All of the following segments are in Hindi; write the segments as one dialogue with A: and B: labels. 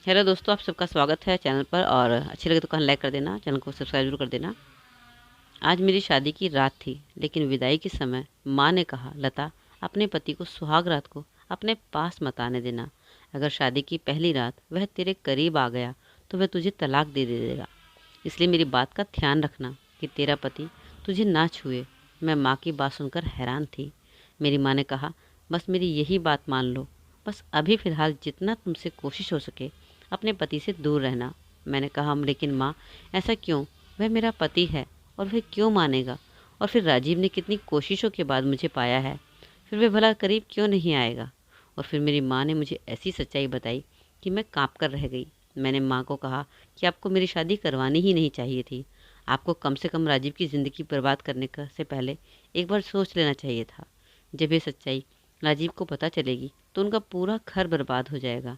A: हेलो दोस्तों, आप सबका स्वागत है चैनल पर। और अच्छी लगे तो कान लाइक कर देना, चैनल को सब्सक्राइब जरूर कर देना। आज मेरी शादी की रात थी, लेकिन विदाई के समय माँ ने कहा, लता, अपने पति को सुहाग रात को अपने पास मत आने देना। अगर शादी की पहली रात वह तेरे करीब आ गया तो वह तुझे तलाक दे देगा। इसलिए मेरी बात का ध्यान रखना कि तेरा पति तुझे ना छुए। मैं माँ की बात सुनकर हैरान थी। मेरी माँ ने कहा, बस मेरी यही बात मान लो। बस अभी फ़िलहाल जितना तुमसे कोशिश हो सके अपने पति से दूर रहना। मैंने कहा, लेकिन माँ, ऐसा क्यों? वह मेरा पति है और वह क्यों मानेगा? और फिर राजीव ने कितनी कोशिशों के बाद मुझे पाया है, फिर वह भला करीब क्यों नहीं आएगा? और फिर मेरी माँ ने मुझे ऐसी सच्चाई बताई कि मैं काँप कर रह गई। मैंने माँ को कहा कि आपको मेरी शादी करवानी ही नहीं चाहिए थी। आपको कम से कम राजीव की ज़िंदगी बर्बाद करने का से पहले एक बार सोच लेना चाहिए था। जब ये सच्चाई राजीव को पता चलेगी तो उनका पूरा घर बर्बाद हो जाएगा।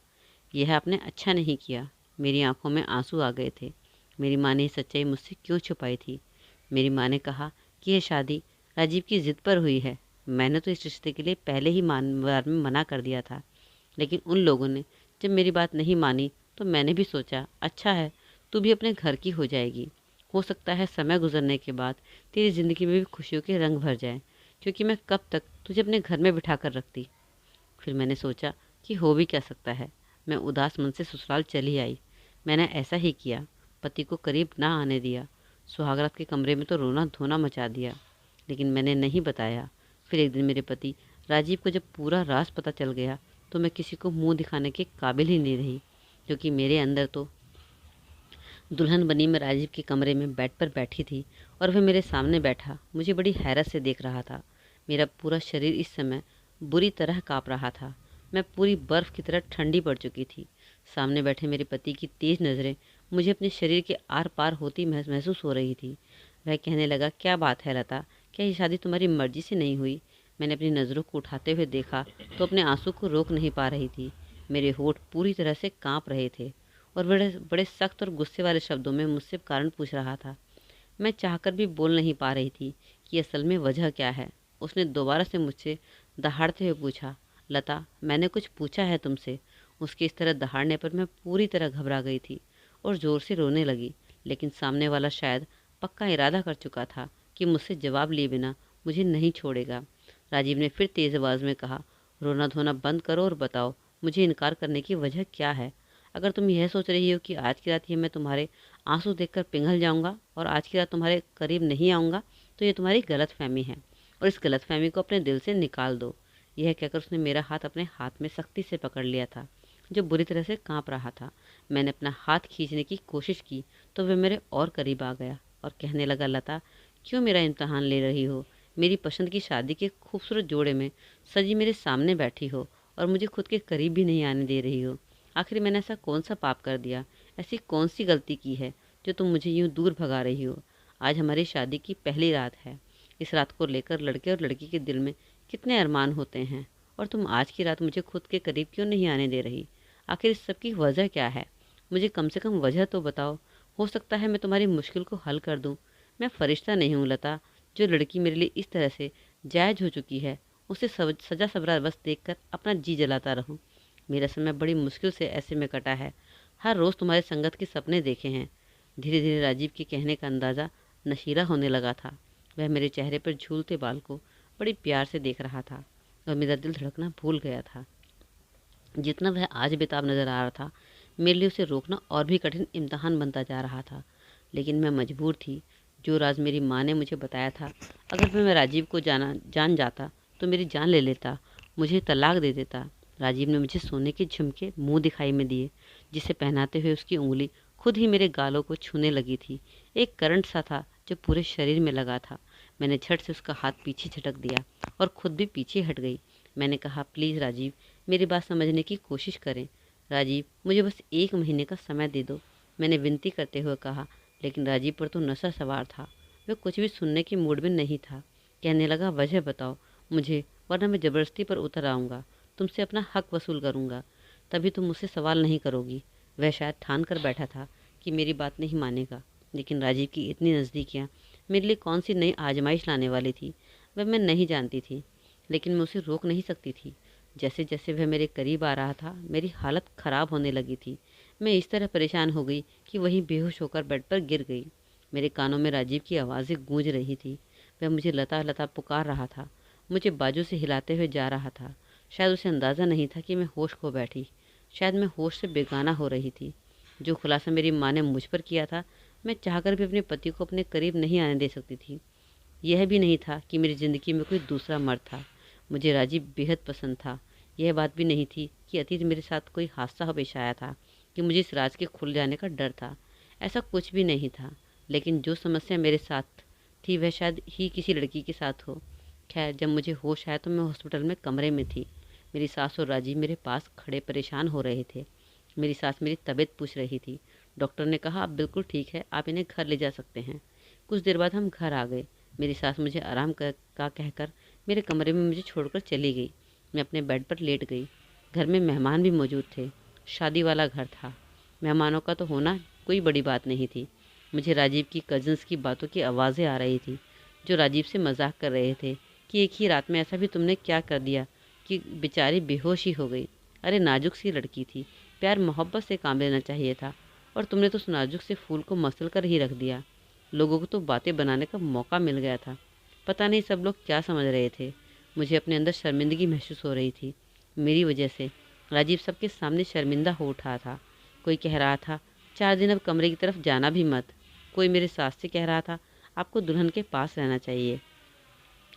A: यह आपने अच्छा नहीं किया। मेरी आंखों में आंसू आ गए थे। मेरी माँ ने ये सच्चाई मुझसे क्यों छुपाई थी? मेरी माँ ने कहा कि यह शादी राजीव की ज़िद पर हुई है। मैंने तो इस रिश्ते के लिए पहले ही बार में मना कर दिया था, लेकिन उन लोगों ने जब मेरी बात नहीं मानी तो मैंने भी सोचा, अच्छा है, तू भी अपने घर की हो जाएगी। हो सकता है समय गुजरने के बाद तेरी ज़िंदगी में भी खुशियों के रंग भर जाएं, क्योंकि मैं कब तक तुझे अपने घर में बिठा कर रखती। फिर मैंने सोचा कि हो भी क्या सकता है। मैं उदास मन से ससुराल चली आई। मैंने ऐसा ही किया, पति को करीब ना आने दिया। सुहागरात के कमरे में तो रोना धोना मचा दिया, लेकिन मैंने नहीं बताया। फिर एक दिन मेरे पति राजीव को जब पूरा राज पता चल गया तो मैं किसी को मुंह दिखाने के काबिल ही नहीं रही, क्योंकि मेरे अंदर तो दुल्हन बनी मैं राजीव के कमरे में बेड पर बैठी थी और वह मेरे सामने बैठा मुझे बड़ी हैरत से देख रहा था। मेरा पूरा शरीर इस समय बुरी तरह काँप रहा था। मैं पूरी बर्फ़ की तरह ठंडी पड़ चुकी थी। सामने बैठे मेरे पति की तेज़ नज़रें मुझे अपने शरीर के आर पार होती महसूस हो रही थी। वह कहने लगा, क्या बात है लता, क्या ये शादी तुम्हारी मर्जी से नहीं हुई? मैंने अपनी नज़रों को उठाते हुए देखा तो अपने आंसू को रोक नहीं पा रही थी। मेरे होठ पूरी तरह से काँप रहे थे और बड़े बड़े सख्त और गुस्से वाले शब्दों में मुझसे कारण पूछ रहा था। मैं चाहकर भी बोल नहीं पा रही थी कि असल में वजह क्या है। उसने दोबारा से मुझसे दहाड़ते हुए पूछा, लता, मैंने कुछ पूछा है तुमसे? उसके इस तरह दहाड़ने पर मैं पूरी तरह घबरा गई थी और ज़ोर से रोने लगी, लेकिन सामने वाला शायद पक्का इरादा कर चुका था कि मुझसे जवाब लिए बिना मुझे नहीं छोड़ेगा। राजीव ने फिर तेज़ आवाज़ में कहा, रोना धोना बंद करो और बताओ, मुझे इनकार करने की वजह क्या है? अगर तुम यह सोच रही हो कि आज की रात ही मैं तुम्हारे आंसू देखकर पिघल जाऊंगा और आज की रात तुम्हारे करीब नहीं आऊँगा, तो ये तुम्हारी गलतफहमी है और इस गलतफहमी को अपने दिल से निकाल दो। यह कहकर उसने मेरा हाथ अपने हाथ में सख्ती से पकड़ लिया था, जो बुरी तरह से काँप रहा था। मैंने अपना हाथ खींचने की कोशिश की तो वह मेरे और करीब आ गया और कहने लगा, लता, क्यों मेरा इम्तहान ले रही हो? मेरी पसंद की शादी के खूबसूरत जोड़े में सजी मेरे सामने बैठी हो और मुझे खुद के करीब भी नहीं आने दे रही हो। आखिर मैंने ऐसा कौन सा पाप कर दिया, ऐसी कौन सी गलती की है जो तुम मुझे यूं दूर भगा रही हो? आज हमारी शादी की पहली रात है। इस रात को लेकर लड़के और लड़की के दिल में कितने अरमान होते हैं, और तुम आज की रात मुझे खुद के करीब क्यों नहीं आने दे रही? आखिर इस सब की वजह क्या है? मुझे कम से कम वजह तो बताओ। हो सकता है मैं तुम्हारी मुश्किल को हल कर दूं। मैं फरिश्ता नहीं हूँ लता, जो लड़की मेरे लिए इस तरह से जायज़ हो चुकी है उसे सजा सबरा बस देखकर अपना जी जलाता रहूं। मेरा समय बड़ी मुश्किल से ऐसे में कटा है। हर रोज़ तुम्हारे संगत के सपने देखे हैं। धीरे धीरे राजीव के कहने का अंदाज़ा नशीला होने लगा था। वह मेरे चेहरे पर झूलते बाल को बड़ी प्यार से देख रहा था और मेरा दिल धड़कना भूल गया था। जितना वह आज बेताब नज़र आ रहा था, मेरे लिए उसे रोकना और भी कठिन इम्तहान बनता जा रहा था। लेकिन मैं मजबूर थी। जो राज मेरी माँ ने मुझे बताया था, अगर मैं राजीव को जान जाता तो मेरी जान ले लेता, मुझे तलाक दे देता। राजीव ने मुझे सोने के झुमके मुंह दिखाई में दिए, जिसे पहनाते हुए उसकी उंगली खुद ही मेरे गालों को छूने लगी थी। एक करंट सा था जो पूरे शरीर में लगा था। मैंने झट से उसका हाथ पीछे झटक दिया और खुद भी पीछे हट गई। मैंने कहा, प्लीज़ राजीव, मेरी बात समझने की कोशिश करें। राजीव, मुझे बस 1 महीने का समय दे दो, मैंने विनती करते हुए कहा। लेकिन राजीव पर तो नशा सवार था। वह कुछ भी सुनने की मूड में नहीं था। कहने लगा, वजह बताओ मुझे, वरना मैं ज़बरदस्ती पर उतर आऊँगा। तुमसे अपना हक वसूल करूँगा, तभी तुम मुझसे सवाल नहीं करोगी। वह शायद ठान कर बैठा था कि मेरी बात नहीं मानेगा, लेकिन राजीव की इतनी नज़दीकियाँ मेरे लिए कौन सी नई आजमाइश लाने वाली थी, वह मैं नहीं जानती थी। लेकिन मैं उसे रोक नहीं सकती थी। जैसे जैसे वह मेरे करीब आ रहा था, मेरी हालत ख़राब होने लगी थी। मैं इस तरह परेशान हो गई कि वहीं बेहोश होकर बेड पर गिर गई। मेरे कानों में राजीव की आवाज़ें गूंज रही थी। वह मुझे लता लता पुकार रहा था, मुझे बाजू से हिलाते हुए जा रहा था। शायद उसे अंदाज़ा नहीं था कि मैं होश खो बैठी। शायद मैं होश से बेगाना हो रही थी। जो खुलासा मेरी माँ ने मुझ पर किया था, मैं चाहकर भी अपने पति को अपने करीब नहीं आने दे सकती थी। यह भी नहीं था कि मेरी ज़िंदगी में कोई दूसरा मर्द था। मुझे राजीव बेहद पसंद था। यह बात भी नहीं थी कि अतीत मेरे साथ कोई हादसा पेश आया था कि मुझे इस राज के खुल जाने का डर था। ऐसा कुछ भी नहीं था। लेकिन जो समस्या मेरे साथ थी वह शायद ही किसी लड़की के साथ हो। खैर, जब मुझे होश आया तो मैं हॉस्पिटल में कमरे में थी। मेरी सास और राजीव मेरे पास खड़े परेशान हो रहे थे। मेरी सास मेरी तबीयत पूछ रही थी। डॉक्टर ने कहा, अब बिल्कुल ठीक है, आप इन्हें घर ले जा सकते हैं। कुछ देर बाद हम घर आ गए। मेरी सास मुझे का कहकर मेरे कमरे में मुझे छोड़कर चली गई। मैं अपने बेड पर लेट गई। घर में मेहमान भी मौजूद थे। शादी वाला घर था। मेहमानों का तो होना कोई बड़ी बात नहीं थी। मुझे राजीव की कज़न्स की बातों की आवाज़ें आ रही थी, जो राजीव से मजाक कर रहे थे कि एक ही रात में ऐसा भी तुमने क्या कर दिया कि बेचारी बेहोश ही हो गई। अरे नाजुक सी लड़की थी, प्यार मोहब्बत से काम लेना चाहिए था, और तुमने तो उस नाजुक से फूल को मसल कर ही रख दिया। लोगों को तो बातें बनाने का मौका मिल गया था। पता नहीं सब लोग क्या समझ रहे थे। मुझे अपने अंदर शर्मिंदगी महसूस हो रही थी। मेरी वजह से राजीव सबके सामने शर्मिंदा हो उठा था। कोई कह रहा था, 4 दिन अब कमरे की तरफ जाना भी मत। कोई मेरे सास से कह रहा था, आपको दुल्हन के पास रहना चाहिए।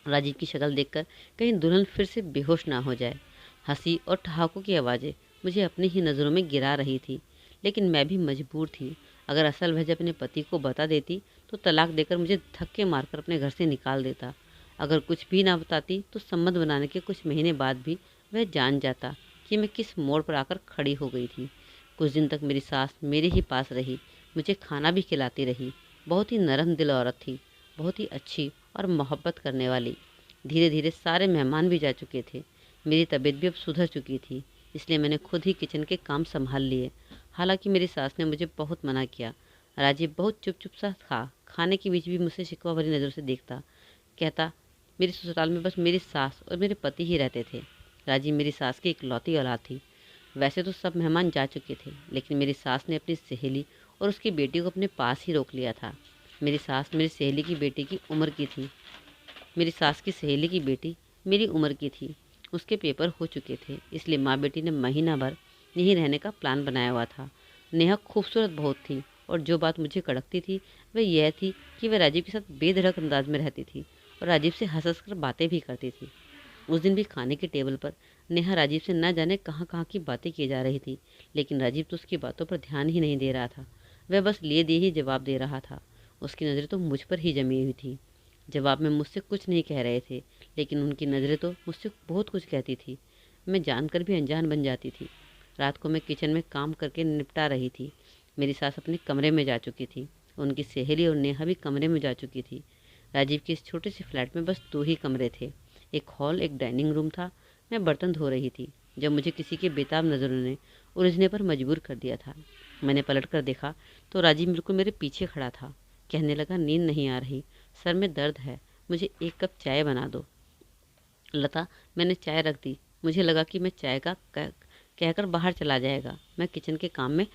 A: राजीव की शक्ल देखकर कहीं दुल्हन फिर से बेहोश ना हो जाए। हंसी और ठहाकों की आवाज़ें मुझे अपनी ही नज़रों में गिरा रही थी। लेकिन मैं भी मजबूर थी। अगर असल वजह अपने पति को बता देती तो तलाक देकर मुझे धक्के मारकर अपने घर से निकाल देता। अगर कुछ भी ना बताती तो संबंध बनाने के कुछ महीने बाद भी वह जान जाता कि मैं किस मोड़ पर आकर खड़ी हो गई थी। कुछ दिन तक मेरी सास मेरे ही पास रही, मुझे खाना भी खिलाती रही। बहुत ही नरम दिल औरत थी, बहुत ही अच्छी और मोहब्बत करने वाली। धीरे धीरे सारे मेहमान भी जा चुके थे। मेरी तबीयत भी अब सुधर चुकी थी, इसलिए मैंने खुद ही किचन के काम संभाल लिए। हालांकि मेरी सास ने मुझे बहुत मना किया। राजीव बहुत चुप चुप सा था। खाने के बीच भी मुझसे शिकवा भरी नज़रों से देखता। कहता, मेरे ससुराल में बस मेरी सास और मेरे पति ही रहते थे। राजीव मेरी सास की इकलौती औलाद थी। वैसे तो सब मेहमान जा चुके थे, लेकिन मेरी सास ने अपनी सहेली और उसकी बेटी को अपने पास ही रोक लिया था। मेरी सास मेरी सहेली की बेटी की उम्र की थी। मेरी सास की सहेली की बेटी मेरी उम्र की थी। उसके पेपर हो चुके थे, इसलिए माँ बेटी ने महीना भर यहीं रहने का प्लान बनाया हुआ था। नेहा खूबसूरत बहुत थी, और जो बात मुझे कड़कती थी वह यह थी कि वह राजीव के साथ बेधड़क अंदाज में रहती थी और राजीव से हंस हंस कर बातें भी करती थी। उस दिन भी खाने के टेबल पर नेहा राजीव से न जाने कहाँ कहाँ की बातें की जा रही थी, लेकिन राजीव तो उसकी बातों पर ध्यान ही नहीं दे रहा था। वह बस लिए दिए ही जवाब दे रहा था। उसकी नज़रें तो मुझ पर ही जमी हुई थी। जवाब में मुझसे कुछ नहीं कह रहे थे, लेकिन उनकी नज़रें तो मुझसे बहुत कुछ कहती थी। मैं जानकर भी अनजान बन जाती थी। रात को मैं किचन में काम करके निपटा रही थी। मेरी सास अपने कमरे में जा चुकी थी। उनकी सहेली और नेहा भी कमरे में जा चुकी थी। राजीव के इस छोटे से फ्लैट में बस 2 ही कमरे थे। एक हॉल, एक डाइनिंग रूम था। मैं बर्तन धो रही थी जब मुझे किसी के बेताब नज़रों ने उलझने पर मजबूर कर दिया था। मैंने पलट कर देखा तो राजीव बिल्कुल मेरे पीछे खड़ा था। कहने लगा, नींद नहीं आ रही, सर में दर्द है, मुझे 1 कप चाय बना दो। लता, मैंने चाय रख दी। मुझे लगा कि मैं चाय का कहकर बाहर चला जाएगा। मैं किचन के काम में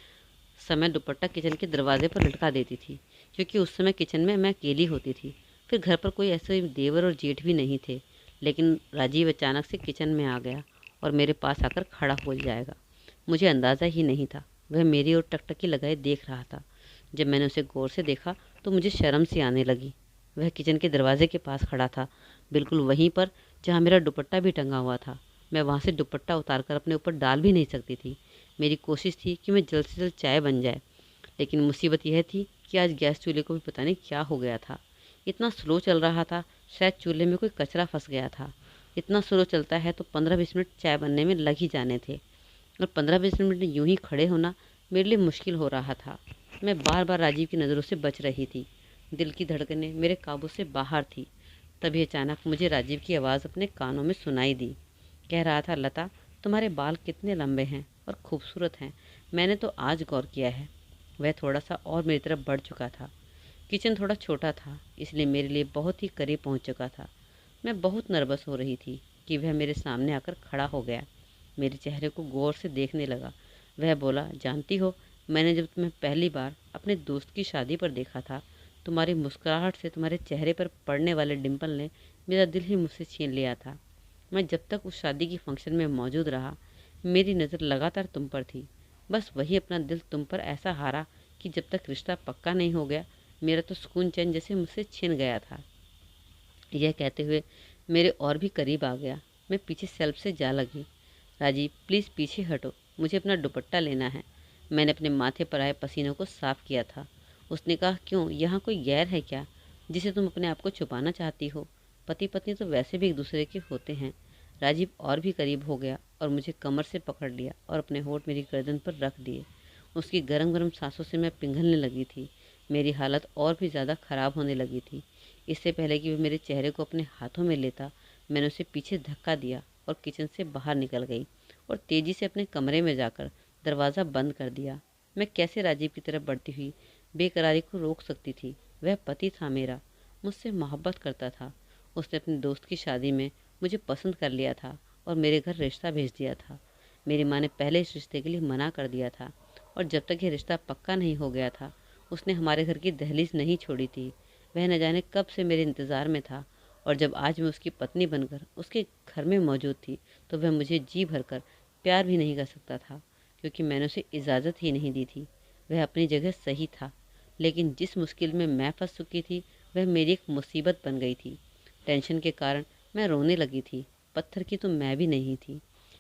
A: समय दुपट्टा किचन के दरवाजे पर लटका देती थी, क्योंकि उस समय किचन में मैं अकेली होती थी। फिर घर पर कोई ऐसे देवर और जेठ भी नहीं थे। लेकिन राजीव अचानक से किचन में आ गया और मेरे पास आकर खड़ा हो जाएगा। मुझे अंदाज़ा ही नहीं था। वह मेरी ओर टकटकी लगाए देख रहा था। जब मैंने उसे गौर से देखा तो मुझे शर्म सी आने लगी। वह किचन के दरवाजे के पास खड़ा था, बिल्कुल वहीं पर जहाँ मेरा दुपट्टा भी टंगा हुआ था। मैं वहाँ से दुपट्टा उतारकर अपने ऊपर डाल भी नहीं सकती थी। मेरी कोशिश थी कि मैं जल्द से जल्द चाय बन जाए, लेकिन मुसीबत यह थी कि आज गैस चूल्हे को भी पता नहीं क्या हो गया था। इतना स्लो चल रहा था, शायद चूल्हे में कोई कचरा फंस गया था। इतना स्लो चलता है तो 15-20 मिनट चाय बनने में लग ही जाने थे, और 15-20 मिनट यूं ही खड़े होना मेरे लिए मुश्किल हो रहा था। मैं बार बार राजीव की नज़रों से बच रही थी। दिल की धड़कनें मेरे काबू से बाहर थी। तभी अचानक मुझे राजीव की आवाज़ अपने कानों में सुनाई दी। कह रहा था, लता, तुम्हारे बाल कितने लंबे हैं और खूबसूरत हैं, मैंने तो आज गौर किया है। वह थोड़ा सा और मेरी तरफ बढ़ चुका था। किचन थोड़ा छोटा था, इसलिए मेरे लिए बहुत ही करीब पहुंच चुका था। मैं बहुत नर्वस हो रही थी कि वह मेरे सामने आकर खड़ा हो गया। मेरे चेहरे को गौर से देखने लगा। वह बोला, जानती हो, मैंने जब तुम्हें पहली बार अपने दोस्त की शादी पर देखा था, तुम्हारी मुस्कुराहट से तुम्हारे चेहरे पर पड़ने वाले डिंपल ने मेरा दिल ही मुझसे छीन लिया था। मैं जब तक उस शादी की फंक्शन में मौजूद रहा, मेरी नज़र लगातार तुम पर थी। बस वही अपना दिल तुम पर ऐसा हारा कि जब तक रिश्ता पक्का नहीं हो गया, मेरा तो सुकून चैन जैसे मुझसे छिन गया था। यह कहते हुए मेरे और भी करीब आ गया। मैं पीछे सेल्फ से जा लगी। राजीव, प्लीज़ पीछे हटो, मुझे अपना दुपट्टा लेना है। मैंने अपने माथे पर आए पसीनों को साफ किया था। उसने कहा, क्यों, यहाँ कोई गैर है क्या जिसे तुम अपने आप को छुपाना चाहती हो? पति पत्नी तो वैसे भी एक दूसरे के होते हैं। राजीव और भी करीब हो गया और मुझे कमर से पकड़ लिया और अपने होठ मेरी गर्दन पर रख दिए। उसकी गरम गरम सांसों से मैं पिघलने लगी थी। मेरी हालत और भी ज़्यादा खराब होने लगी थी। इससे पहले कि वह मेरे चेहरे को अपने हाथों में लेता, मैंने उसे पीछे धक्का दिया और किचन से बाहर निकल गई और तेज़ी से अपने कमरे में जाकर दरवाज़ा बंद कर दिया। मैं कैसे राजीव की तरफ बढ़ती हुई बेकरारी को रोक सकती थी? वह पति था मेरा, मुझसे मोहब्बत करता था। उसने अपने दोस्त की शादी में मुझे पसंद कर लिया था और मेरे घर रिश्ता भेज दिया था। मेरी माँ ने पहले इस रिश्ते के लिए मना कर दिया था और जब तक ये रिश्ता पक्का नहीं हो गया था, उसने हमारे घर की दहलीज नहीं छोड़ी थी। वह न जाने कब से मेरे इंतज़ार में था और जब आज मैं उसकी पत्नी बनकर उसके घर में मौजूद थी, तो वह मुझे जी भरकर प्यार भी नहीं कर सकता था, क्योंकि मैंने उसे इजाज़त ही नहीं दी थी। वह अपनी जगह सही था, लेकिन जिस मुश्किल में मैं फंस चुकी थी, वह मेरी एक मुसीबत बन गई थी। टेंशन के कारण मैं रोने लगी थी। पत्थर की तो मैं भी नहीं थी।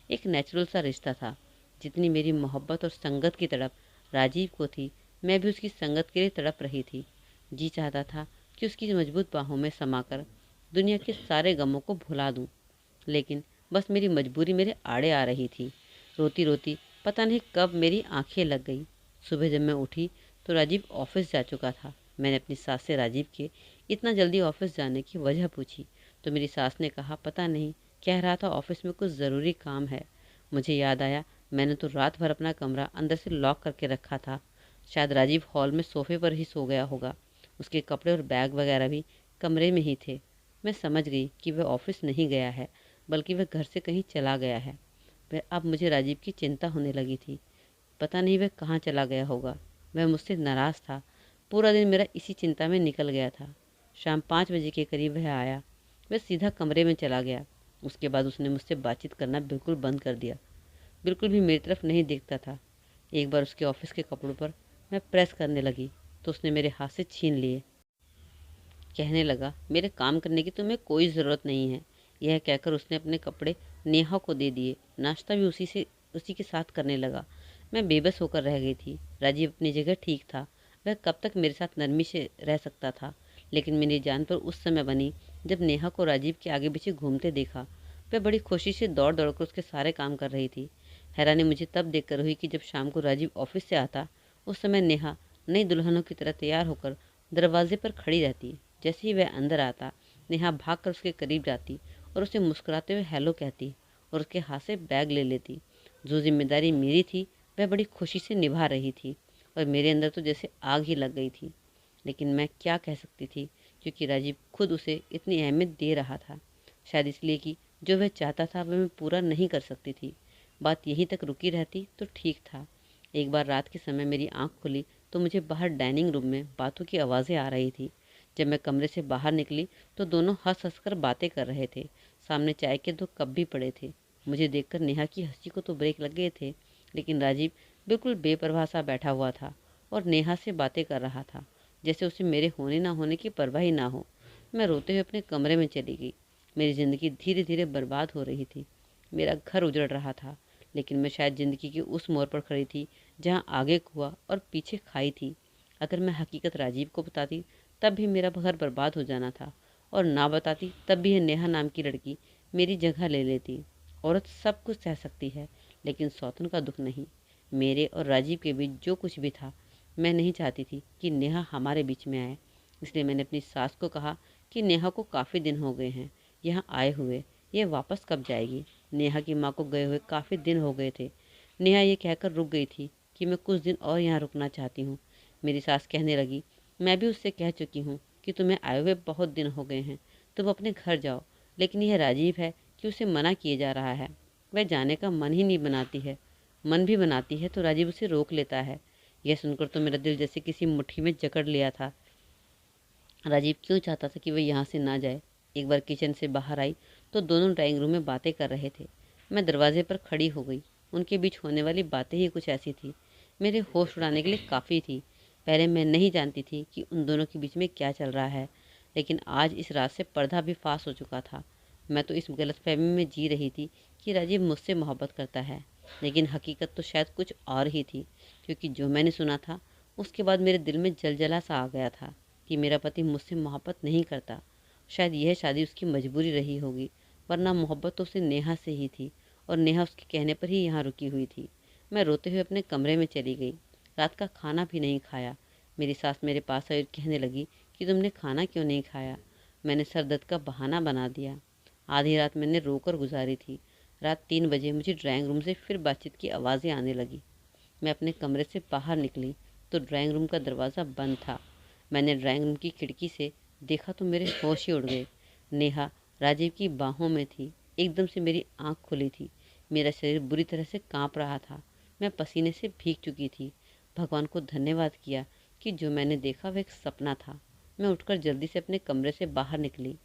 A: एक नेचुरल सा रिश्ता था। जितनी मेरी मोहब्बत और संगत की तड़प राजीव को थी, मैं भी उसकी संगत के लिए तड़प रही थी। जी चाहता था कि उसकी मजबूत बाहों में समाकर दुनिया के सारे गमों को भुला दूं, लेकिन बस मेरी मजबूरी मेरे आड़े आ रही थी। रोती रोती पता नहीं कब मेरी आंखें लग गई। सुबह जब मैं उठी तो राजीव ऑफिस जा चुका था। मैंने अपनी सास से राजीव के इतना जल्दी ऑफिस जाने की वजह पूछी तो मेरी सास ने कहा, पता नहीं, कह रहा था ऑफिस में कुछ ज़रूरी काम है। मुझे याद आया, मैंने तो रात भर अपना कमरा अंदर से लॉक करके रखा था। शायद राजीव हॉल में सोफे पर ही सो गया होगा। उसके कपड़े और बैग वगैरह भी कमरे में ही थे। मैं समझ गई कि वह ऑफिस नहीं गया है, बल्कि वह घर से कहीं चला गया है। वह अब मुझे राजीव की चिंता होने लगी थी। पता नहीं वह कहाँ चला गया होगा। वह मुझसे नाराज़ था। पूरा दिन मेरा इसी चिंता में निकल गया था। शाम 5 बजे के करीब वह आया। वह सीधा कमरे में चला गया। उसके बाद उसने मुझसे बातचीत करना बिल्कुल बंद कर दिया। बिल्कुल भी मेरी तरफ नहीं देखता था। एक बार उसके ऑफिस के कपड़ों पर मैं प्रेस करने लगी तो उसने मेरे हाथ से छीन लिए। कहने लगा, मेरे काम करने की तुम्हें कोई ज़रूरत नहीं है। यह कहकर उसने अपने कपड़े नेहा को दे दिए। नाश्ता भी उसी के साथ करने लगा। मैं बेबस होकर रह गई थी। राजीव अपनी जगह ठीक था। वह कब तक मेरे साथ नरमी से रह सकता था, लेकिन मेरी जान पर उस समय बनी जब नेहा को राजीव के आगे पीछे घूमते देखा। वह बड़ी खुशी से दौड़ दौड़ कर उसके सारे काम कर रही थी। हैरानी मुझे तब देखकर हुई कि जब शाम को राजीव ऑफिस से आता, उस समय नेहा नई दुल्हनों की तरह तैयार होकर दरवाजे पर खड़ी रहती। जैसे ही वह अंदर आता, नेहा भागकर उसके करीब जाती और उसे मुस्कुराते हुए हेलो कहती और उसके हाथ से बैग ले लेती। जो जिम्मेदारी मेरी थी, वह बड़ी खुशी से निभा रही थी और मेरे अंदर तो जैसे आग ही लग गई थी। लेकिन मैं क्या कह सकती थी, क्योंकि राजीव खुद उसे इतनी अहमियत दे रहा था। शायद इसलिए कि जो वह चाहता था वह मैं पूरा नहीं कर सकती थी। बात यहीं तक रुकी रहती तो ठीक था। एक बार रात के समय मेरी आंख खुली तो मुझे बाहर डाइनिंग रूम में बातों की आवाज़ें आ रही थी। जब मैं कमरे से बाहर निकली तो दोनों हंस हंस कर बातें कर रहे थे। सामने चाय के 2 कप भी पड़े थे। मुझे देखकर नेहा की हंसी को तो ब्रेक लग गए थे, लेकिन राजीव बिल्कुल बेपरवाह सा बैठा हुआ था और नेहा से बातें कर रहा था, जैसे उसे मेरे होने ना होने की परवाह ही ना हो। मैं रोते हुए अपने कमरे में चली गई। मेरी ज़िंदगी धीरे धीरे बर्बाद हो रही थी। मेरा घर उजड़ रहा था, लेकिन मैं शायद ज़िंदगी के उस मोड़ पर खड़ी थी जहाँ आगे कुआं और पीछे खाई थी। अगर मैं हकीकत राजीव को बताती तब भी मेरा घर बर्बाद हो जाना था, और ना बताती तब भी यह नेहा नाम की लड़की मेरी जगह ले लेती। औरत सब कुछ सह सकती है, लेकिन सौतन का दुख नहीं। मेरे और राजीव के बीच जो कुछ भी था, मैं नहीं चाहती थी कि नेहा हमारे बीच में आए। इसलिए मैंने अपनी सास को कहा कि नेहा को काफ़ी दिन हो गए हैं यहाँ आए हुए, यह वापस कब जाएगी। नेहा की माँ को गए हुए काफ़ी दिन हो गए थे। नेहा ये कहकर रुक गई थी कि मैं कुछ दिन और यहाँ रुकना चाहती हूँ। मेरी सास कहने लगी, मैं भी उससे कह चुकी हूँ कि तुम्हें आए हुए बहुत दिन हो गए हैं, तुम अपने घर जाओ। लेकिन यह राजीव है कि उसे मना किए जा रहा है। वह जाने का मन ही नहीं बनाती है, मन भी बनाती है तो राजीव उसे रोक लेता है। यह सुनकर तो मेरा दिल जैसे किसी मुट्ठी में जकड़ लिया था। राजीव क्यों चाहता था कि वह यहाँ से ना जाए। एक बार किचन से बाहर आई तो दोनों ड्राइंग रूम में बातें कर रहे थे। मैं दरवाजे पर खड़ी हो गई। उनके बीच होने वाली बातें ही कुछ ऐसी थी, मेरे होश उड़ाने के लिए काफ़ी थी। पहले मैं नहीं जानती थी कि उन दोनों के बीच में क्या चल रहा है, लेकिन आज इस रात से पर्दा भी फांस हो चुका था। मैं तो इस गलतफहमी में जी रही थी कि राजीव मुझसे मोहब्बत करता है, लेकिन हकीकत तो शायद कुछ और ही थी, क्योंकि जो मैंने सुना था उसके बाद मेरे दिल में जलजला सा आ गया था कि मेरा पति मुझसे मोहब्बत नहीं करता। शायद यह शादी उसकी मजबूरी रही होगी, वरना मोहब्बत तो उसे नेहा से ही थी और नेहा उसके कहने पर ही यहाँ रुकी हुई थी। मैं रोते हुए अपने कमरे में चली गई। रात का खाना भी नहीं खाया। मेरी सास मेरे पास आई और कहने लगी कि तुमने खाना क्यों नहीं खाया। मैंने सर दर्द का बहाना बना दिया। आधी रात मैंने रोकर गुजारी थी। रात 3 बजे मुझे ड्राइंग रूम से फिर बातचीत की आवाज़ें आने लगी। मैं अपने कमरे से बाहर निकली तो ड्राइंग रूम का दरवाज़ा बंद था। मैंने ड्राइंग रूम की खिड़की से देखा तो मेरे होश ही उड़ गए। नेहा राजीव की बाहों में थी। एकदम से मेरी आंख खुली थी। मेरा शरीर बुरी तरह से कांप रहा था। मैं पसीने से भीग चुकी थी। भगवान को धन्यवाद किया कि जो मैंने देखा वह एक सपना था। मैं उठकर जल्दी से अपने कमरे से बाहर निकली।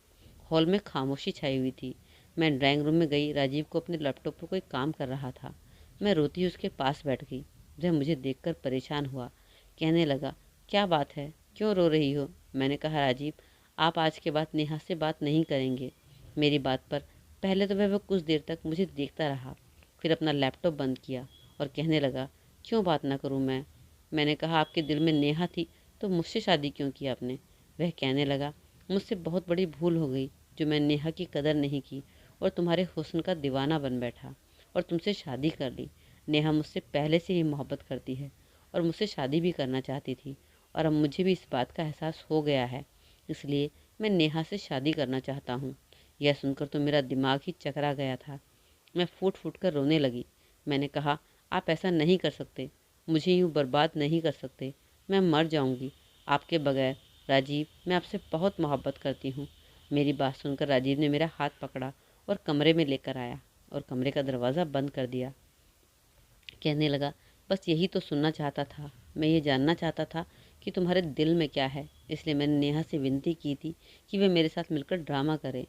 A: हॉल में खामोशी छाई हुई थी। मैं ड्राइंग रूम में गई। राजीव को अपने लैपटॉप पर कोई काम कर रहा था। मैं रोती हुई उसके पास बैठ गई। वह मुझे देखकर परेशान हुआ। कहने लगा, क्या बात है, क्यों रो रही हो। मैंने कहा, राजीव आप आज के बाद नेहा से बात नहीं करेंगे। मेरी बात पर पहले तो वह कुछ देर तक मुझे देखता रहा, फिर अपना लैपटॉप बंद किया और कहने लगा, क्यों बात ना करूं मैं। मैंने कहा, आपके दिल में नेहा थी तो मुझसे शादी क्यों की आपने। वह कहने लगा, मुझसे बहुत बड़ी भूल हो गई जो मैं नेहा की कदर नहीं की और तुम्हारे हुस्न का दीवाना बन बैठा और तुमसे शादी कर ली। नेहा मुझसे पहले से ही मोहब्बत करती है और मुझसे शादी भी करना चाहती थी, और अब मुझे भी इस बात का एहसास हो गया है, इसलिए मैं नेहा से शादी करना चाहता हूँ। यह सुनकर तो मेरा दिमाग ही चकरा गया था। मैं फूट फूट कर रोने लगी। मैंने कहा, आप ऐसा नहीं कर सकते, मुझे यूँ बर्बाद नहीं कर सकते, मैं मर जाऊँगी आपके बगैर। राजीव, मैं आपसे बहुत मोहब्बत करती हूँ। मेरी बात सुनकर राजीव ने मेरा हाथ पकड़ा और कमरे में लेकर आया और कमरे का दरवाज़ा बंद कर दिया। कहने लगा, बस यही तो सुनना चाहता था। मैं ये जानना चाहता था कि तुम्हारे दिल में क्या है, इसलिए मैंने नेहा से विनती की थी कि वे मेरे साथ मिलकर ड्रामा करे।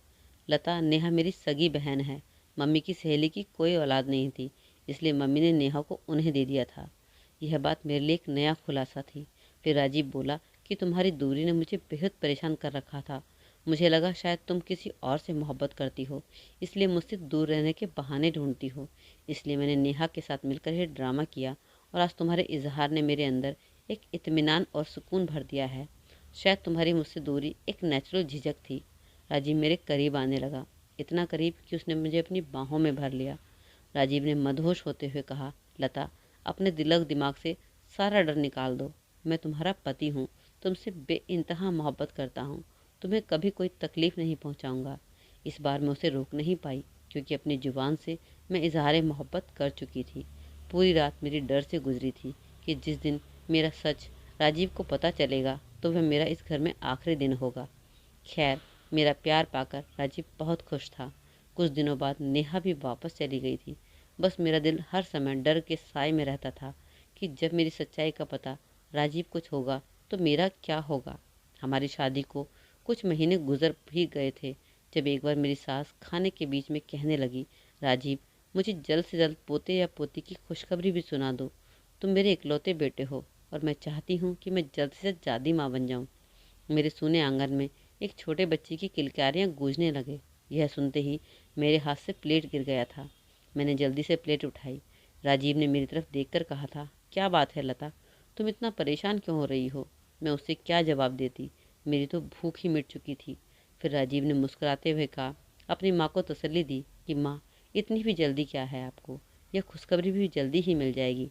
A: लता, नेहा मेरी सगी बहन है। मम्मी की सहेली की कोई औलाद नहीं थी, इसलिए मम्मी ने नेहा को उन्हें दे दिया था। यह बात मेरे लिए एक नया खुलासा थी। फिर राजीव बोला कि तुम्हारी दूरी ने मुझे बेहद परेशान कर रखा था। मुझे लगा शायद तुम किसी और से मोहब्बत करती हो, इसलिए मुझसे दूर रहने के बहाने ढूंढती हो। इसलिए मैंने नेहा के साथ मिलकर यह ड्रामा किया और आज तुम्हारे इजहार ने मेरे अंदर एक इत्मीनान और सुकून भर दिया है। शायद तुम्हारी मुझसे दूरी एक नेचुरल झिझक थी। राजीव मेरे करीब आने लगा, इतना करीब कि उसने मुझे अपनी बाहों में भर लिया। राजीव ने मदहोश होते हुए कहा, लता, अपने दिलक दिमाग से सारा डर निकाल दो। मैं तुम्हारा पति हूँ, तुमसे बेइंतहा मोहब्बत करता हूँ, तुम्हें कभी कोई तकलीफ़ नहीं पहुँचाऊँगा। इस बार मैं उसे रोक नहीं पाई, क्योंकि अपनी ज़ुबान से मैं इजहार मोहब्बत कर चुकी थी। पूरी रात मेरी डर से गुजरी थी कि जिस दिन मेरा सच राजीव को पता चलेगा तो वह मेरा इस घर में आखिरी दिन होगा। खैर, मेरा प्यार पाकर राजीव बहुत खुश था। कुछ दिनों बाद नेहा भी वापस चली गई थी। बस मेरा दिल हर समय डर के साए में रहता था कि जब मेरी सच्चाई का पता राजीव कुछ होगा तो मेरा क्या होगा। हमारी शादी को कुछ महीने गुजर भी गए थे जब एक बार मेरी सास खाने के बीच में कहने लगी, राजीव, मुझे जल्द से जल्द पोते या पोती की खुशखबरी भी सुना दो। तुम मेरे इकलौते बेटे हो और मैं चाहती हूँ कि मैं जल्द से जल्द दादी माँ बन जाऊँ। मेरे सूने आंगन में एक छोटे बच्चे की किलकारियाँ गूंजने लगे। यह सुनते ही मेरे हाथ से प्लेट गिर गया था। मैंने जल्दी से प्लेट उठाई। राजीव ने मेरी तरफ देखकर कहा था, क्या बात है लता, तुम इतना परेशान क्यों हो रही हो। मैं उससे क्या जवाब देती, मेरी तो भूख ही मिट चुकी थी। फिर राजीव ने मुस्कुराते हुए कहा, अपनी माँ को तसल्ली दी कि माँ, इतनी भी जल्दी क्या है आपको, यह खुशखबरी भी जल्दी ही मिल जाएगी।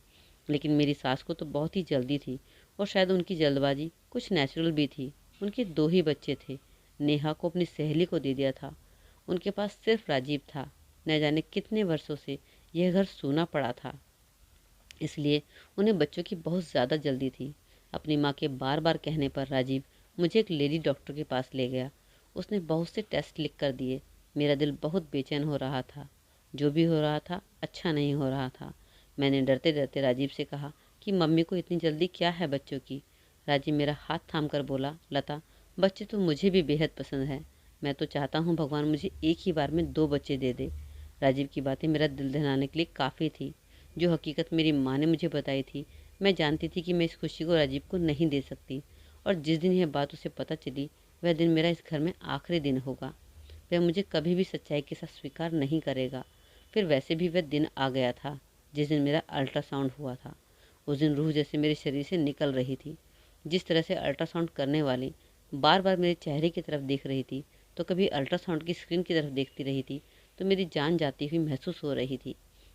A: लेकिन मेरी सास को तो बहुत ही जल्दी थी और शायद उनकी जल्दबाजी कुछ नेचुरल भी थी। उनके 2 ही बच्चे थे। नेहा को अपनी सहेली को दे दिया था। उनके पास सिर्फ राजीव था। न जाने कितने वर्षों से यह घर सूना पड़ा था, इसलिए उन्हें बच्चों की बहुत ज़्यादा जल्दी थी। अपनी माँ के बार बार कहने पर राजीव मुझे एक लेडी डॉक्टर के पास ले गया। उसने बहुत से टेस्ट लिख कर दिए। मेरा दिल बहुत बेचैन हो रहा था। जो भी हो रहा था अच्छा नहीं हो रहा था। मैंने डरते डरते राजीव से कहा कि मम्मी को इतनी जल्दी क्या है बच्चों की। राजीव मेरा हाथ थाम कर बोला, लता, बच्चे तो मुझे भी बेहद पसंद है। मैं तो चाहता हूँ भगवान मुझे एक ही बार में 2 बच्चे दे दे। राजीव की बातें मेरा दिल दहलाने के लिए काफ़ी थी। जो हकीकत मेरी माँ ने मुझे बताई थी, मैं जानती थी कि मैं इस खुशी को राजीव को नहीं दे सकती। और जिस दिन यह बात उसे पता चली, वह दिन मेरा इस घर में आखिरी दिन होगा। वह मुझे कभी भी सच्चाई के साथ स्वीकार नहीं करेगा। फिर वैसे भी वह दिन आ गया था जिस दिन मेरा अल्ट्रासाउंड हुआ था। उस दिन रूह जैसे मेरे शरीर से निकल रही थी। जिस तरह से अल्ट्रासाउंड करने वाली बार बार मेरे चेहरे की तरफ देख रही थी, तो कभी अल्ट्रासाउंड की स्क्रीन की तरफ देखती रही थी, तो मेरी जान जाती हुई महसूस हो रही थी।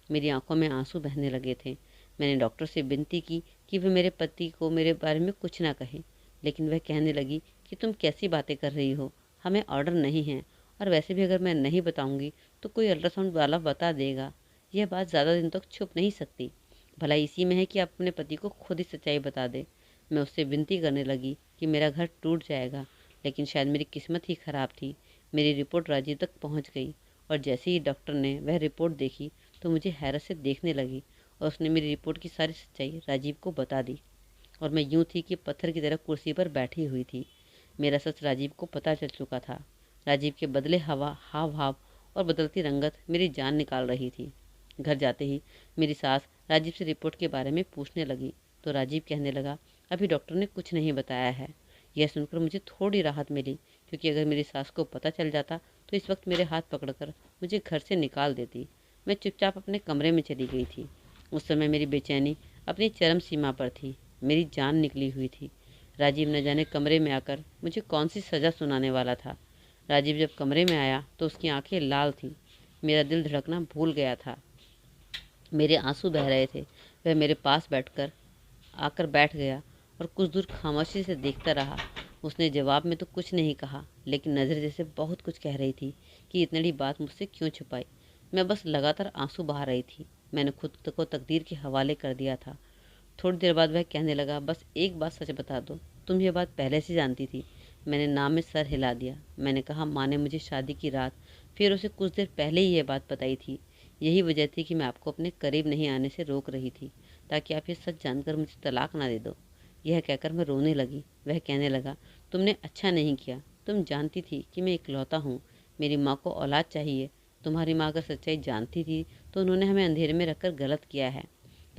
A: मेरी आंखों में आंसू बहने लगे थे। मैंने डॉक्टर से विनती की कि वह मेरे पति को मेरे बारे में कुछ ना कहे, लेकिन वह कहने लगी कि तुम कैसी बातें कर रही हो, हमें ऑर्डर नहीं है, और वैसे भी अगर मैं नहीं बताऊंगी तो कोई अल्ट्रासाउंड वाला बता देगा। यह बात ज़्यादा दिन तक छुप नहीं सकती। भलाई इसी में है कि आप अपने पति को खुद ही सच्चाई बता दे। मैं उससे विनती करने लगी कि मेरा घर टूट जाएगा, लेकिन शायद मेरी किस्मत ही खराब थी। मेरी रिपोर्ट राजीव तक पहुंच गई, और जैसे ही डॉक्टर ने वह रिपोर्ट देखी तो मुझे हैरत से देखने लगी, और उसने मेरी रिपोर्ट की सारी सच्चाई राजीव को बता दी। और मैं यूं थी कि पत्थर की तरह कुर्सी पर बैठी हुई थी। मेरा सच राजीव को पता चल चुका था। राजीव के बदले हवा हाव भाव और बदलती रंगत मेरी जान निकाल रही थी। घर जाते ही मेरी सास राजीव से रिपोर्ट के बारे में पूछने लगी, तो राजीव कहने लगा, अभी डॉक्टर ने कुछ नहीं बताया है। यह सुनकर मुझे थोड़ी राहत मिली, क्योंकि अगर मेरी सास को पता चल जाता तो इस वक्त मेरे हाथ पकड़कर मुझे घर से निकाल देती। मैं चुपचाप अपने कमरे में चली गई थी। उस समय मेरी बेचैनी अपनी चरम सीमा पर थी। मेरी जान निकली हुई थी। राजीव न जाने कमरे में आकर मुझे कौन सी सज़ा सुनाने वाला था। राजीव जब कमरे में आया तो उसकी आंखें लाल थीं। मेरा दिल धड़कना भूल गया था। मेरे आंसू बह रहे थे। वह मेरे पास आकर बैठ गया और कुछ दूर खामोशी से देखता रहा। उसने जवाब में तो कुछ नहीं कहा, लेकिन नज़र जैसे बहुत कुछ कह रही थी कि इतनी बड़ी बात मुझसे क्यों छुपाई। मैं बस लगातार आंसू बहा रही थी। मैंने खुद को तकदीर के हवाले कर दिया था। थोड़ी देर बाद वह कहने लगा, बस एक बात सच बता दो, तुम ये बात पहले से जानती थी? मैंने नाम में सर हिला दिया। मैंने कहा, माँ ने मुझे शादी की रात फिर उसे कुछ देर पहले ही ये बात बताई थी। यही वजह थी कि मैं आपको अपने करीब नहीं आने से रोक रही थी, ताकि आप ये सच जानकर मुझे तलाक ना दे दो। यह कहकर मैं रोने लगी। वह कहने लगा, तुमने अच्छा नहीं किया। तुम जानती थी कि मैं इकलौता हूँ। मेरी माँ को औलाद चाहिए। तुम्हारी माँ अगर सच्चाई जानती थी तो उन्होंने हमें अंधेरे में रखकर गलत किया है।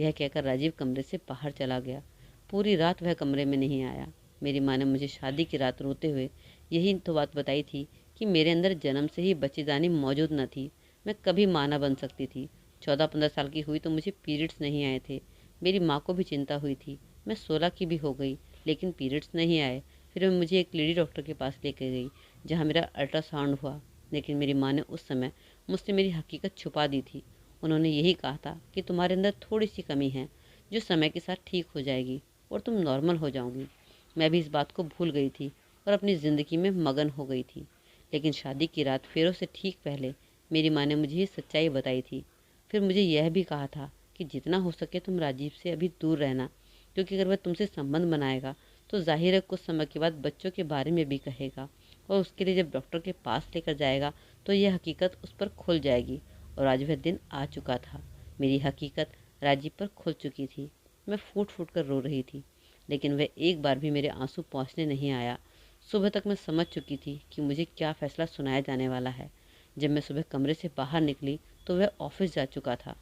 A: यह कहकर राजीव कमरे से बाहर चला गया। पूरी रात वह कमरे में नहीं आया। मेरी माँ ने मुझे शादी की रात रोते हुए यही तो बात बताई थी कि मेरे अंदर जन्म से ही बच्चेदानी मौजूद न थी। मैं कभी माँ न बन सकती थी। 14-15 साल की हुई तो मुझे पीरियड्स नहीं आए थे। मेरी माँ को भी चिंता हुई थी। मैं 16 की भी हो गई, लेकिन पीरियड्स नहीं आए। फिर वह मुझे एक लेडी डॉक्टर के पास लेकर गई, जहाँ मेरा अल्ट्रासाउंड हुआ। लेकिन मेरी माँ ने उस समय मुझसे मेरी हकीकत छुपा दी थी। उन्होंने यही कहा था कि तुम्हारे अंदर थोड़ी सी कमी है, जो समय के साथ ठीक हो जाएगी और तुम नॉर्मल हो जाओगी। मैं भी इस बात को भूल गई थी और अपनी ज़िंदगी में मगन हो गई थी। लेकिन शादी की रात फेरों से ठीक पहले मेरी माँ ने मुझे ये सच्चाई बताई थी। फिर मुझे यह भी कहा था कि जितना हो सके तुम राजीव से अभी दूर रहना, क्योंकि अगर वह तुमसे संबंध बनाएगा तो जाहिर है कुछ समय के बाद बच्चों के बारे में भी कहेगा, और उसके लिए जब डॉक्टर के पास लेकर जाएगा तो यह हकीकत उस पर खुल जाएगी। और आज वह दिन आ चुका था। मेरी हकीकत राजीव पर खुल चुकी थी। मैं फूट फूट कर रो रही थी, लेकिन वह एक बार भी मेरे आंसू पहुँचने नहीं आया। सुबह तक मैं समझ चुकी थी कि मुझे क्या फ़ैसला सुनाया जाने वाला है। जब मैं सुबह कमरे से बाहर निकली तो वह ऑफिस जा चुका था।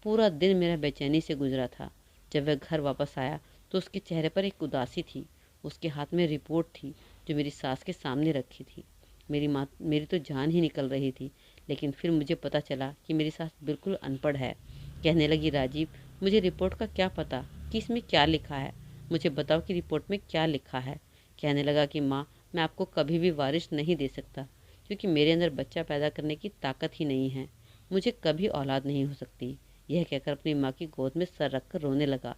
A: पूरा दिन मेरा बेचैनी से गुजरा था। जब वह घर वापस आया तो उसके चेहरे पर एक उदासी थी। उसके हाथ में रिपोर्ट थी जो मेरी सास के सामने रखी थी। मेरी तो जान ही निकल रही थी। लेकिन फिर मुझे पता चला कि मेरी सास बिल्कुल अनपढ़ है। कहने लगी, राजीव, मुझे रिपोर्ट का क्या पता कि इसमें क्या लिखा है। मुझे बताओ कि रिपोर्ट में क्या लिखा है। कहने लगा कि माँ, मैं आपको कभी भी वारिस नहीं दे सकता, क्योंकि मेरे अंदर बच्चा पैदा करने की ताकत ही नहीं है। मुझे कभी औलाद नहीं हो सकती। यह कहकर अपनी माँ की गोद में सर रखकर रोने लगा।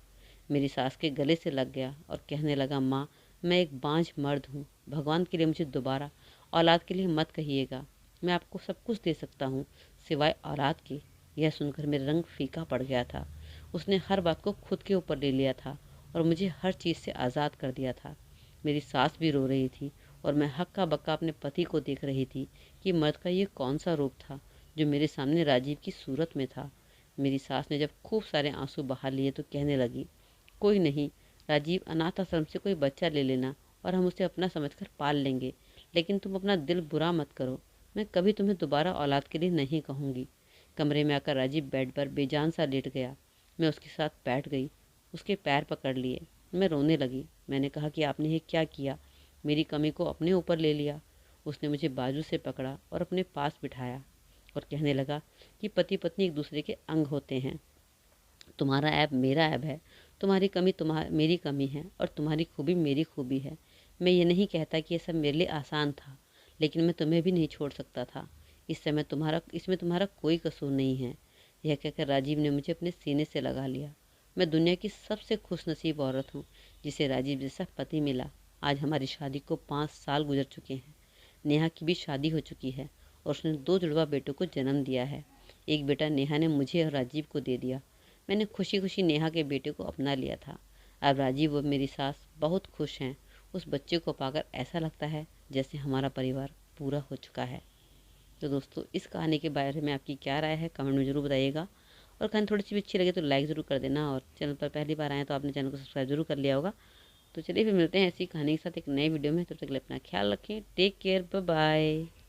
A: मेरी सास के गले से लग गया और कहने लगा, माँ, मैं एक बांझ मर्द हूँ। भगवान के लिए मुझे दोबारा औलाद के लिए मत कहिएगा। मैं आपको सब कुछ दे सकता हूँ सिवाय औलाद के। यह सुनकर मेरा रंग फीका पड़ गया था। उसने हर बात को खुद के ऊपर ले लिया था और मुझे हर चीज़ से आज़ाद कर दिया था। मेरी सास भी रो रही थी। और मैं हक्का बक्का अपने पति को देख रही थी कि मर्द का ये कौन सा रूप था जो मेरे सामने राजीव की सूरत में था। मेरी सास ने जब खूब सारे आंसू बहा लिए तो कहने लगी, कोई नहीं राजीव, अनाथ आश्रम से कोई बच्चा ले लेना और हम उसे अपना समझकर पाल लेंगे, लेकिन तुम अपना दिल बुरा मत करो। मैं कभी तुम्हें दोबारा औलाद के लिए नहीं कहूँगी। कमरे में आकर राजीव बेड पर बेजान सा लेट गया। मैं उसके साथ बैठ गई, उसके पैर पकड़ लिए। मैं रोने लगी। मैंने कहा कि आपने ये क्या किया, मेरी कमी को अपने ऊपर ले लिया। उसने मुझे बाजू से पकड़ा और अपने पास बिठाया और कहने लगा कि पति पत्नी एक दूसरे के अंग होते हैं। तुम्हारा ऐब मेरा ऐब है, तुम्हारी कमी मेरी कमी है और तुम्हारी खूबी मेरी खूबी है। मैं ये नहीं कहता कि ये सब मेरे लिए आसान था, लेकिन मैं तुम्हें भी नहीं छोड़ सकता था। इसमें तुम्हारा कोई कसूर नहीं है। यह कहकर राजीव ने मुझे अपने सीने से लगा लिया। मैं दुनिया की सबसे खुशनसीब औरत हूँ जिसे राजीव जैसा पति मिला। आज हमारी शादी को 5 साल गुजर चुके हैं। नेहा की भी शादी हो चुकी है और उसने 2 जुड़वा बेटों को जन्म दिया है। एक बेटा नेहा ने मुझे और राजीव को दे दिया। मैंने खुशी खुशी नेहा के बेटे को अपना लिया था। अब राजीव और मेरी सास बहुत खुश हैं। उस बच्चे को पाकर ऐसा लगता है जैसे हमारा परिवार पूरा हो चुका है। तो दोस्तों, इस कहानी के बारे में आपकी क्या राय है, कमेंट में ज़रूर बताइएगा। और कहानी थोड़ी सी भी अच्छी लगे तो लाइक ज़रूर कर देना, और चैनल पर पहली बार आए तो आपने चैनल को सब्सक्राइब जरूर कर लिया होगा। तो चलिए फिर मिलते हैं ऐसी कहानी के साथ एक नए वीडियो में। तब तक के लिए अपना ख्याल रखें। Take care, bye bye.